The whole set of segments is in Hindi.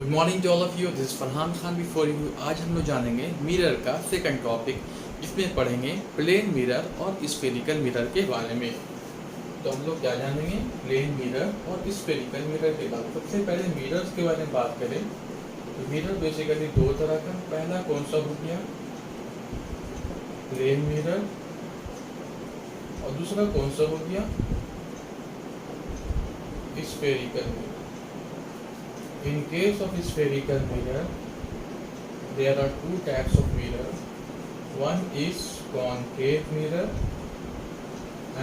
Good morning to all of you, this Farhan Khan before you. आज हम लोग जानेंगे मिरर का सेकंड टॉपिक, जिसमें पढ़ेंगे प्लेन मिरर और स्फेरिकल मिरर के बारे में। तो हम लोग क्या जानेंगे? प्लेन मिरर और स्फेरिकल मिरर के बारे में। सबसे पहले मिरर्स के बारे में बात करें तो मिरर बेसिकली दो तरह का। पहला कौन सा हो गया? Plane mirror. और दूसरा कौन सा हो गया? Spherical mirror. In case of spherical mirror, there are two types of mirror. One is concave mirror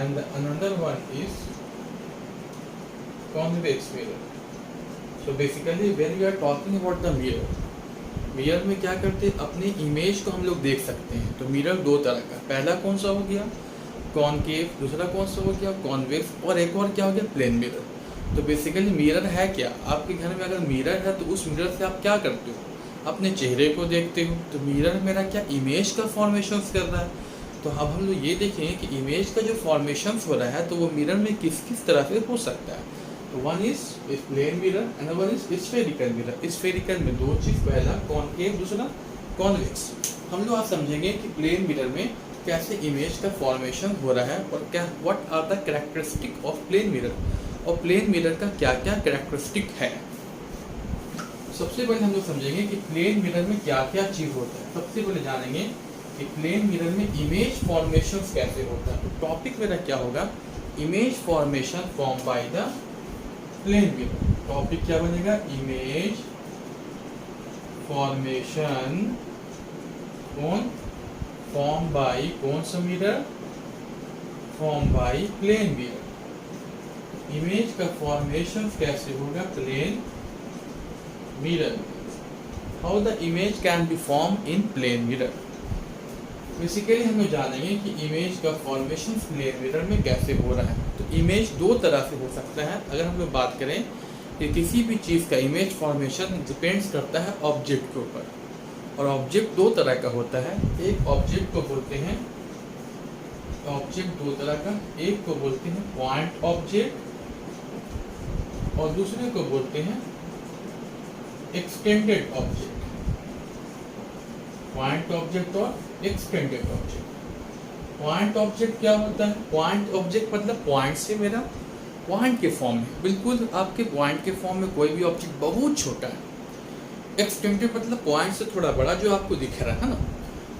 and another one is convex mirror. So basically when we are talking about the mirror में क्या करते हैं? अपनी इमेज को हम लोग देख सकते हैं। तो मिरर दो तरह का। पहला कौन सा हो गया? कॉनकेव। दूसरा कौन सा हो गया? कॉन्वेक्स। और एक और क्या हो गया? Plane mirror. तो बेसिकली मिरर है क्या? आपके घर में अगर मिरर है तो उस मिरर से आप क्या करते हो? अपने चेहरे को देखते हो। तो मिरर मेरा क्या इमेज का फॉर्मेशन कर रहा है। तो अब हम लोग ये देखेंगे कि इमेज का जो फॉर्मेशन हो रहा है तो वो मिरर में किस किस तरह से हो सकता है। तो one is plane mirror and one is spherical mirror. Spherical में दो चीज़, पहला कॉनकेव, दूसरा कॉन्वेक्स। हम लोग आज समझेंगे कि प्लेन मिरर में कैसे इमेज का फॉर्मेशन हो रहा है और क्या what are the characteristic of plane mirror, और प्लेन मिरर का क्या क्या कैरेक्टरिस्टिक है। सबसे पहले हम लोग समझेंगे कि प्लेन मिरर में क्या क्या चीज होता है। सबसे पहले जानेंगे कि प्लेन मिरर में इमेज फॉर्मेशन कैसे होता है। तो टॉपिक मेरा क्या होगा? Image formation form by the plane mirror. Topic क्या बनेगा? इमेज फॉर्मेशन फॉर्म बाय कौन सा मिरर? Form by plane mirror. Image का फॉर्मेशन कैसे होगा? Plane mirror. How the image can be form in plane mirror. Basically हम लोग जानेंगे कि इमेज का फॉर्मेशन प्लेन मिरर में कैसे हो रहा है। तो इमेज दो तरह से हो सकता है। अगर हम लोग बात करें कि किसी भी चीज़ का इमेज फॉर्मेशन डिपेंड्स करता है ऑब्जेक्ट के ऊपर, और ऑब्जेक्ट दो तरह का होता है। एक ऑब्जेक्ट को बोलते हैं, ऑब्जेक्ट दो तरह का, एक को बोलते हैं पॉइंट ऑब्जेक्ट और दूसरे को बोलते हैं एक्सटेंडेड ऑब्जेक्ट। पॉइंट ऑब्जेक्ट और एक्सटेंडेड ऑब्जेक्ट। पॉइंट ऑब्जेक्ट क्या होता है? पॉइंट ऑब्जेक्ट मतलब पॉइंट से मेरा पॉइंट के फॉर्म में, बिल्कुल आपके पॉइंट के फॉर्म में कोई भी ऑब्जेक्ट बहुत छोटा है। एक्सटेंडेड मतलब पॉइंट से थोड़ा बड़ा जो आपको दिख रहा है ना।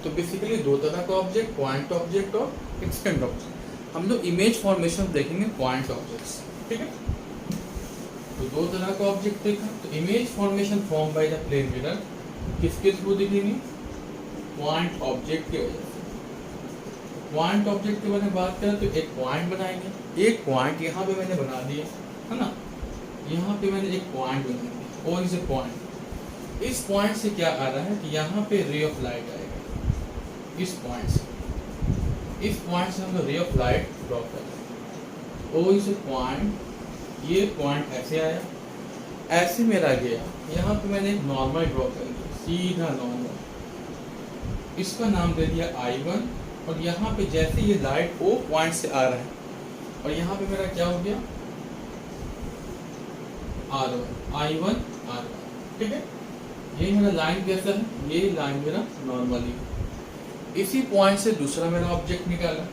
तो बेसिकली दो तरह का ऑब्जेक्ट, पॉइंट ऑब्जेक्ट और एक्सटेंड ऑब्जेक्ट। हम लोग इमेज फॉर्मेशन देखेंगे पॉइंट ऑब्जेक्ट्स, ठीक है। तो दो तरह का ऑब्जेक्ट देखा। तो image formation form by the plane mirror किसके थ्रू दिखेंगे? पॉइंट ऑब्जेक्ट की वजह से। पॉइंट ऑब्जेक्ट के बारे में बात करें तो एक पॉइंट बनाएंगे। एक पॉइंट यहाँ पे मैंने बना दिया है ना, यहाँ पे मैंने एक पॉइंट बना दिया और इस पॉइंट, इस पॉइंट से क्या आ रहा है कि यहाँ पे रे ऑफ लाइट आएगा। इस पॉइंट से, इस पॉइंट से हम लोग रे ऑफ लाइट ड्रॉ कर रहे हैं। और इस पॉइंट, ये पॉइंट ऐसे आया, ऐसे मेरा गया, यहाँ पे मैंने एक नॉर्मल ड्रॉ कर दिया, सीधा नॉर्मल। इसका नाम दे दिया I1। और यहाँ पे जैसे ये लाइट O पॉइंट से आ रहा है और यहाँ पे मेरा क्या हो गया? R1, I1 R1, ठीक है। ये मेरा लाइन कैसा है? ये लाइन मेरा नॉर्मली। इसी पॉइंट से दूसरा मेरा ऑब्जेक्ट निकाला,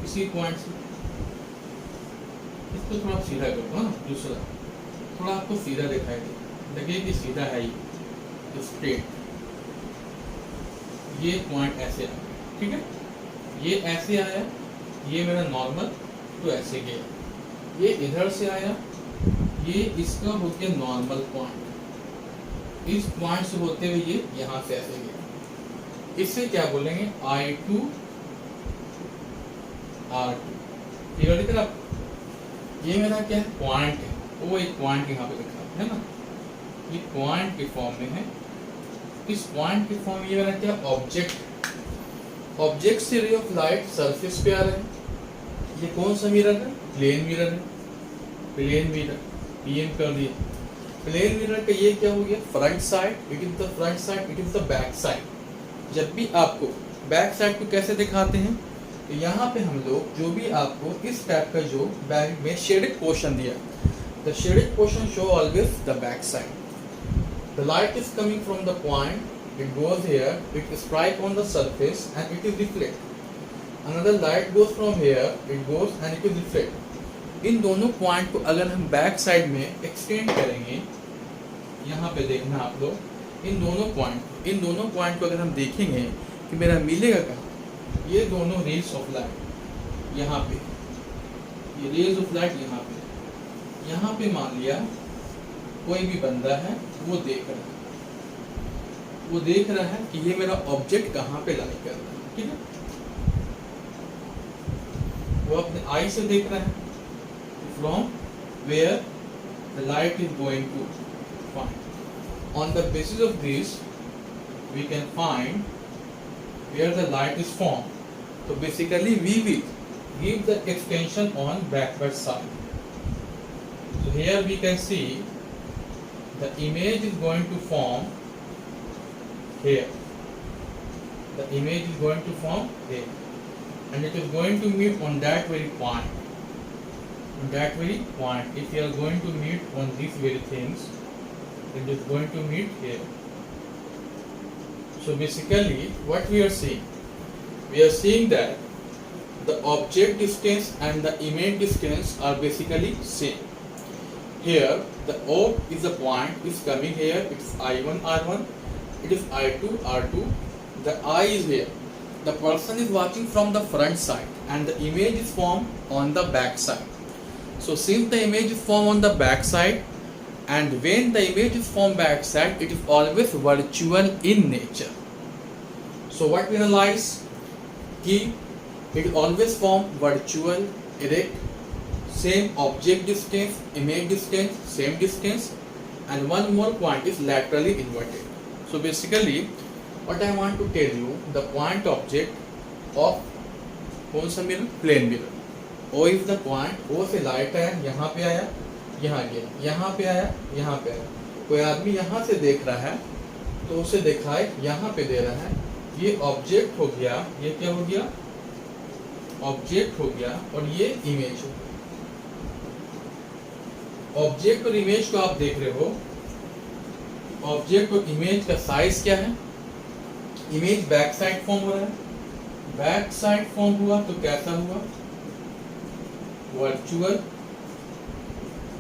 इसी पॉइंट से। इसको थोड़ा सीधा करो ना, दूसरा थोड़ा आपको सीधा दिखाई दे, लगे कि सीधा है ये, तो स्ट्रेट। ये पॉइंट ऐसे आ गया, ठीक है। ये ऐसे आया, ये मेरा नॉर्मल, तो ऐसे गया। ये इधर से आया, ये इसका हो गया नॉर्मल पॉइंट। इस पॉइंट से होते हुए ये यहाँ से ऐसे गया। इससे क्या बोलेंगे? I2 R2। ये देखिए आप, ये मेरा क्या है? पॉइंट है। वो एक पॉइंट यहाँ पे लिखा है ना, ये पॉइंट के फॉर्म में है। इस पॉइंट के फॉर्म में ये मेरा क्या? ऑब्जेक्ट। ऑब्जेक्ट से रे ऑफ लाइट सरफेस पे आ रहा है। ये कौन सा मिरर है? प्लेन मिरर है। प्लेन मिरर पीएम कर दिया। प्लेन मिरर का ये क्या हो गया? Front side, it is the front side, it is the back side. जब भी आपको बैक साइड को कैसे दिखाते हैं? तो यहाँ पे हम लोग जो भी आपको इस टाइप का जो बैक में शेडेड पोर्शन दिया, the shaded portion show always the back side. The light is coming from the point, it goes here, it strike on the surface and it is reflect. Another light goes from here, it goes and it is reflect. इन दोनों पॉइंट को अगर हम बैक साइड में एक्सटेंड करेंगे, यहाँ पे देखना आप लोग, इन दोनों पॉइंट को अगर हम देखेंगे कि मेरा मिलेगा कहाँ, ये दोनों रेज ऑफ लाइट यहाँ पे, ये रेज ऑफ लाइट यहाँ पे मान लिया कोई भी बंदा है, वो देख रहा है कि ये मेरा ऑब्जेक्ट कहाँ पे लाई कर रहा है, ठीक है, वो अपने आई से देख रहा है, from where the light is going to find. On the basis of this we can find where the light is form. तो basically we will give the extension on backward side. So here we can see the image is going to form here. The image is going to form here, and it is going to meet on that very point. On that very point, if you are going to meet on these very things, it is going to meet here. So basically, what we are seeing that the object distance and the image distance are basically same. Here the O is the point is coming here, it's I1 R1, it is I2 R2, the I is here, the person is watching from the front side and the image is formed on the back side. So since the image is formed on the back side, and when the image is formed back side, it is always virtual in nature. So what we realize, कि it is always formed virtual, erect, same object distance, image distance, same distance, and one more point is laterally inverted. So basically what I want to tell you, the point object of कौन सा mirror, plane mirror. O is the point, O से लाइट आया, यहाँ पे आया, यहाँ गया, यहाँ पे आया, यहाँ पे आया. कोई आदमी यहाँ से देख रहा है तो उसे दिखाए यहाँ पे दे रहा है, ये ऑब्जेक्ट हो गया, ये क्या हो गया, ऑब्जेक्ट हो गया, और ये इमेज हो गया. ऑब्जेक्ट और इमेज को आप देख रहे हो, ऑब्जेक्ट और इमेज का साइज क्या है. इमेज बैक साइड फॉर्म हो रहा है, बैक साइड फॉर्म हुआ तो कैसा हुआ,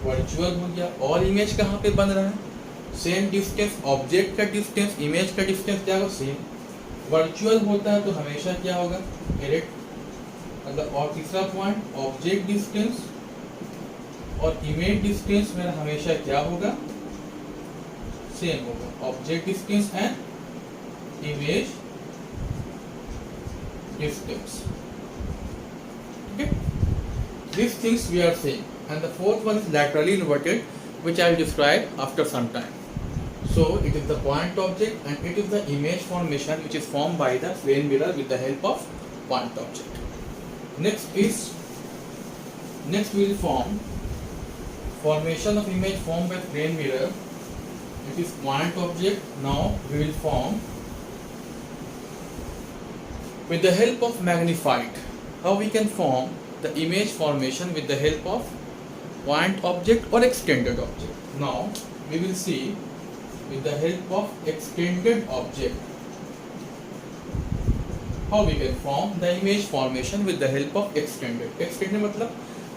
वर्चुअल हो गया. और इमेज कहाँ पे बन रहा है, सेम डिस्टेंस, ऑब्जेक्ट का डिस्टेंस, इमेज का डिस्टेंस क्या होगा, सेम. वर्चुअल होता है तो हमेशा क्या होगा, इरेक्ट. मतलब और तीसरा पॉइंट, ऑब्जेक्ट डिस्टेंस और इमेज डिस्टेंस में हमेशा क्या होगा, सेम होगा. Object distance and image distance. Okay, these things we are seeing, and the fourth one is laterally inverted, which I will describe after some time. So it is the point object and it is the image formation which is formed by the plane mirror with the help of point object. Next we will form formation of image formed by plane mirror. It is point object. Now we will form with the help of magnified. How we can form the image formation with the help of point object or extended object. Now we will see with the help of extended object how we can form the image formation with the help of extended. Extended मतलब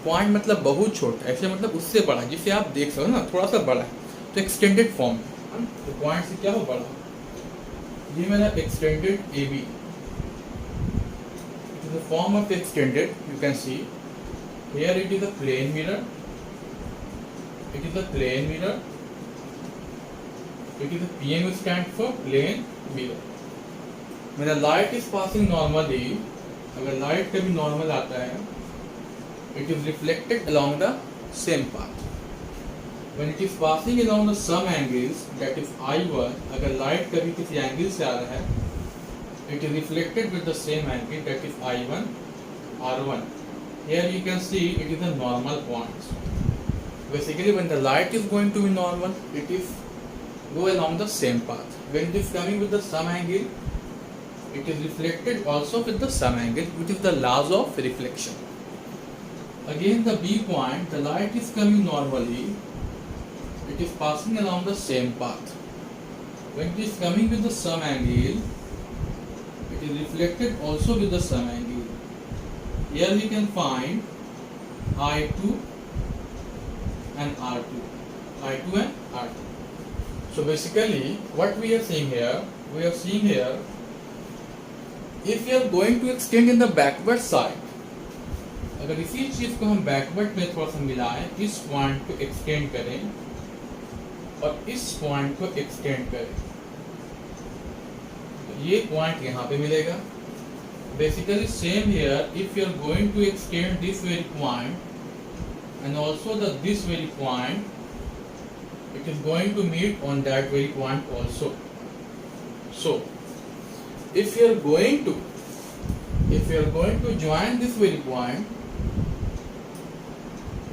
पॉइंट मतलब बहुत छोटा, ऐसे मतलब उससे बड़ा, जिसे आप देख सको ना, थोड़ा सा बड़ा है तो एक्सटेंडेड फॉर्म. तो पॉइंट से क्या हो, बड़ा. ये मेरा extended A B, the form of extended. You can see here it is a plane mirror, it is a plane mirror, it is a PM stand for plane mirror. मेरा लाइट इज पासिंग नॉर्मली, अगर लाइट कभी नॉर्मल आता है, it is reflected along the same path. When it is passing along the some angles, that is I1, अगर लाइट कभी किसी एंगल से आ रहा है, it is reflected with the same angle, that is I1 R1. Here you can see it is a normal point. Basically when the light is going to be normal, it is go along the same path. When it is coming with the some angle, it is reflected also with the some angle, which is the laws of reflection. Again the B point, the light is coming normally, it is passing along the same path. when it is coming with the some angle, it is reflected also with the some angle. Here we can find I2 and R2, I2 and R2. So basically what we are seeing here, if you are going to extend in the backward side, अगर इसी चीज को हम बैकवर्ड में थोड़ा सा मिलाएं, इस पॉइंट को एक्सटेंड करें और इस पॉइंट को एक्सटेंड करें, तो ये पॉइंट यहाँ पे मिलेगा. Basically same here, if you are going to extend this very point and also this very point, it is going to meet on that very point also. So if you are going to join this very point,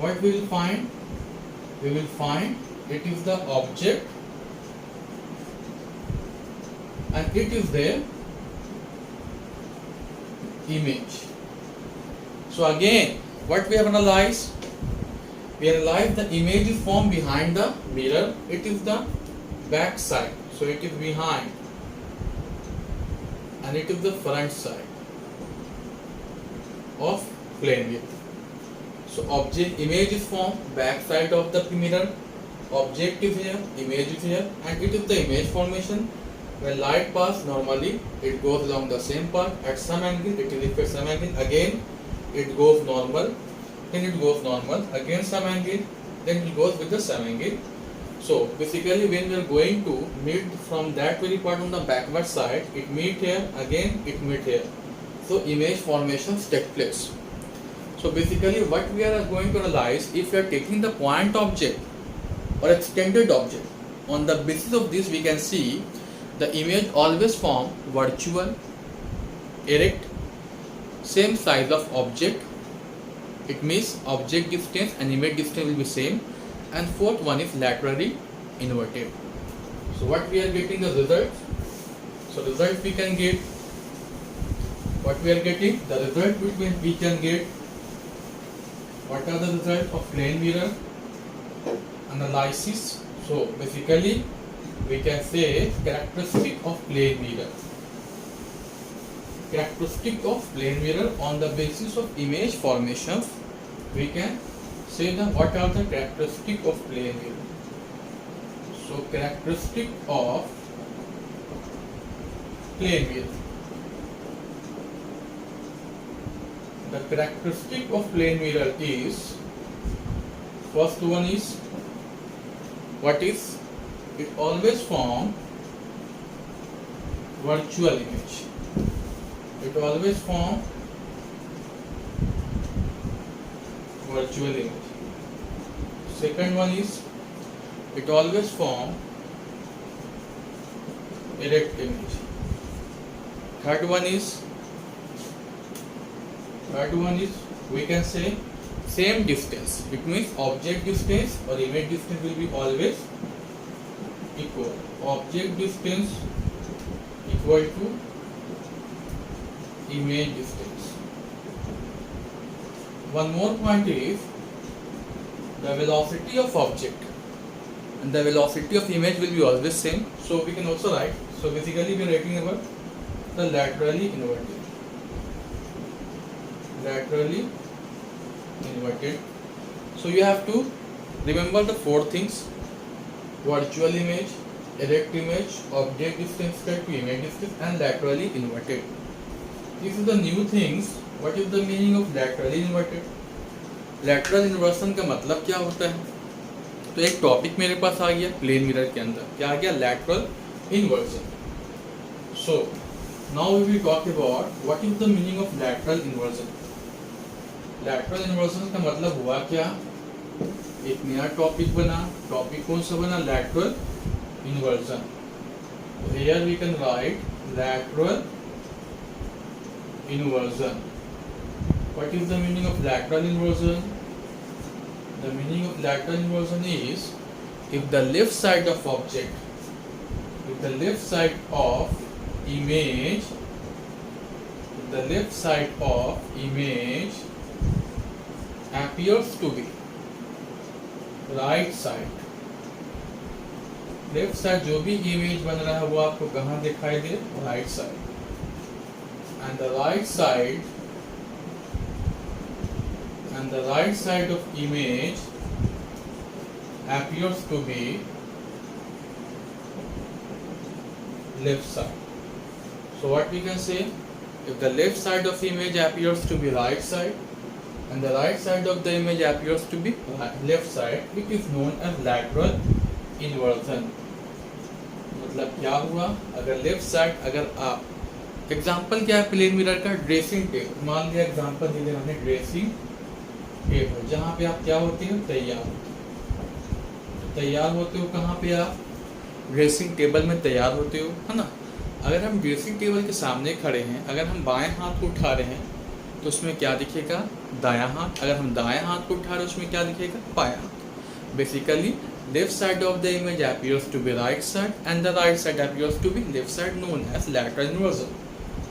what we will find? We will find it is the object and it is their image. So again, what we have analyzed? We analyze the image is formed behind the mirror. It is the back side, so it is behind, and it is the front side of plane wave. So object image is formed back side of the mirror. Object is here, image is here, and it is the image formation. When light pass, normally it goes along the same path at some angle. It is reflected some angle. Again, it goes normal. Then it goes normal, again some angle, then it goes with the some angle. So basically when we are going to meet from that very part on the backward side, it meet here, again it meet here. So image formations take place. So basically what we are going to analyze, if we are taking the point object or extended object, on the basis of this we can see the image always form virtual, erect, same size of object. It means object distance and image distance will be same, and fourth one is laterally inverted. So what we are getting the result? So result we can get, what we are getting, the result which we can get. What are the result of plane mirror analysis? So basically we can say characteristic of plane mirror. Characteristic of plane mirror on the basis of image formations, we can say that what are the characteristic of plane mirror. So characteristic of plane mirror. The characteristic of plane mirror is, first one is, what is, it always form virtual image. It always form virtual image. Second one is, it always form erect image. Third one is we can say same distance. It means object distance or image distance will be always equal. Object distance equal to image distance. One more point is the velocity of object and the velocity of image will be always same. So we can also write. So basically we are writing about the laterally inverted. Laterally inverted. So you have to remember the four things: virtual image, erect image, object distance to image distance, and laterally inverted. These are the new things. What is the meaning of laterally inverted? Lateral inversion का मतलब क्या होता है? तो एक टॉपिक मेरे पास आ गया प्लेन मिरर के अंदर. क्या आ गया? lateral inversion. So now we will talk about what is the meaning of lateral inversion. Lateral inversion का मतलब हुआ क्या? एक नया टॉपिक बना. टॉपिक कौन सा बना? lateral inversion. So here we can write lateral inversion. What is the meaning of lateral inversion? The meaning of lateral inversion is, if the left side of object, if the left side of image, if the left side of image appears to be right side, left side जो भी इमेज बन रहा है वो आपको कहाँ दिखाई दे, right side, and the right side of image appears to be left side. So what we can say, if the left side of the image appears to be right side and the right side of the image appears to be left side, it is known as lateral inversion. मतलब क्या हुआ, अगर लेफ्ट साइड, अगर आप एग्जांपल क्या है प्लेन मिरर का, ड्रेसिंग टेबल, मान लिया एग्जांपल दे रहे हैं ड्रेसिंग टेबल, जहाँ पे आप क्या होते हो, तैयार होते हो कहाँ पे, आप ड्रेसिंग टेबल में तैयार होते हो, है ना। अगर हम ड्रेसिंग टेबल के सामने खड़े हैं, अगर हम बाएं हाथ को उठा रहे हैं तो उसमें क्या दिखेगा, दायां हाथ, अगर हम दाएं हाथ को उठा रहे हैं उसमें क्या दिखेगा, बायां हाथ। Basically left side of the image appears to be right side and the right side appears to be left side, known as lateral inversion।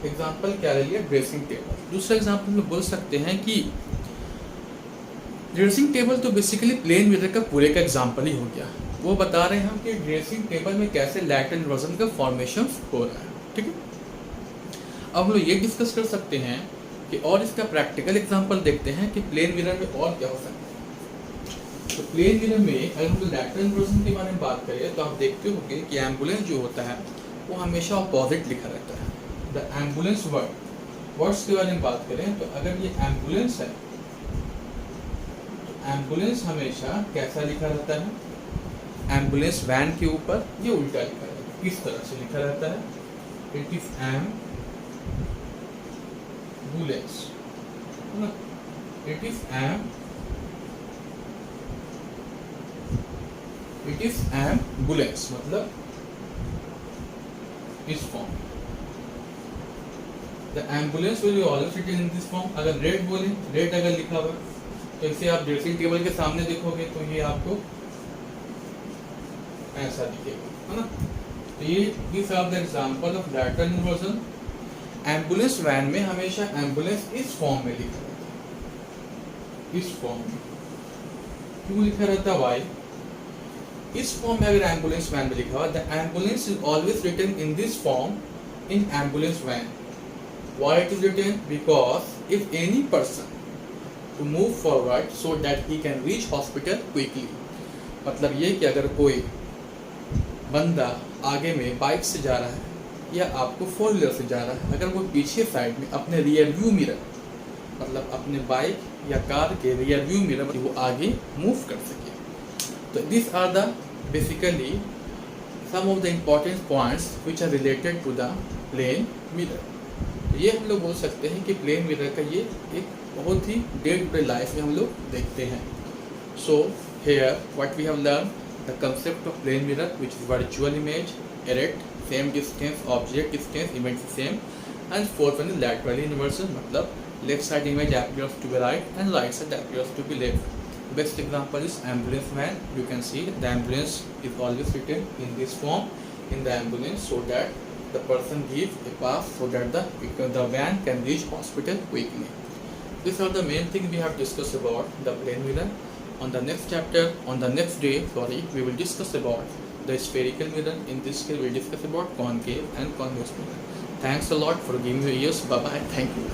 Example क्या ले लिया, ड्रेसिंग टेबल। दूसरा एग्जाम्पल में बोल सकते हैं कि ड्रेसिंग टेबल तो बेसिकली प्लेन मिरर का पूरे का एग्जाम्पल ही हो गया। वो बता रहे हैं हम कि ड्रेसिंग टेबल में कैसे लैटरल इन्वर्जन का फॉर्मेशन हो रहा है, ठीक है। अब हम लोग ये डिस्कस कर सकते हैं कि और इसका प्रैक्टिकल एग्जांपल देखते हैं कि प्लेन मिरर में और क्या हो सकता है। तो प्लेन मिरर में अगर हम लैटरल इन्वर्जन के बारे में बात करें तो आप देखते होंगे कि एम्बुलेंस जो होता है वो हमेशा अपोजिट लिखा रहता है। द एम्बुलेंस वर्ड्स के बारे में बात करें तो अगर ये एम्बुलेंस है, एम्बुलेंस हमेशा कैसा लिखा रहता है, एम्बुलेंस वैन के ऊपर ये उल्टा लिखा रहता है। किस तरह से लिखा रहता है, it is ambulance, it is ambulance मतलब इस form. The ambulance will always written in this form. अगर रेड बोले, रेड अगर लिखा हुआ तो इसे आप ड्रेसिंग टेबल के सामने देखोगे तो ये आपको ऐसा दिखेगा, है ना। तो ये this are the example of lateral inversion. Ambulance van में हमेशा एम्बुलेंस इस फॉर्म में लिखा रहता है, इस फॉर्म में। क्यों लिखा रहता है, वाई? इस फॉर्म में अगर एम्बुलेंस वैन में लिखा हुआ, the ambulance is always written in this form in ambulance van. Why it is written? Because if any person to move forward so that he can reach hospital quickly। मतलब ये कि अगर कोई बंदा आगे में बाइक से जा रहा है या आपको फोर व्हीलर से जा रहा है, अगर वो पीछे साइड में अपने रियर व्यू मिरर, मतलब अपने बाइक या कार के रियर व्यू मिरर वो आगे मूव कर सके। तो this are the basically some of the important points which are related to the plane mirror. ये हम लोग बोल सकते हैं कि प्लेन मिरर का ये एक बहुत ही डे टू डे लाइफ में हम लोग देखते हैं। So here what we have learn the concept of plane mirror which is virtual image, erect, same distance, object distance, image same, and fourth one is lateral inversion, मतलब left side image appears to be right and right side appears to be left। Best example is ambulance van। You can see the ambulance is always written in this form in the ambulance so that the person gives a pass so that the van can reach hospital quickly। These are the main things we have discussed about the plane mirror। On the next chapter, on the next day, we will discuss about the spherical mirror. In this case, we will discuss about concave and convex mirror। Thanks a lot for giving me ears. Bye bye. Thank you.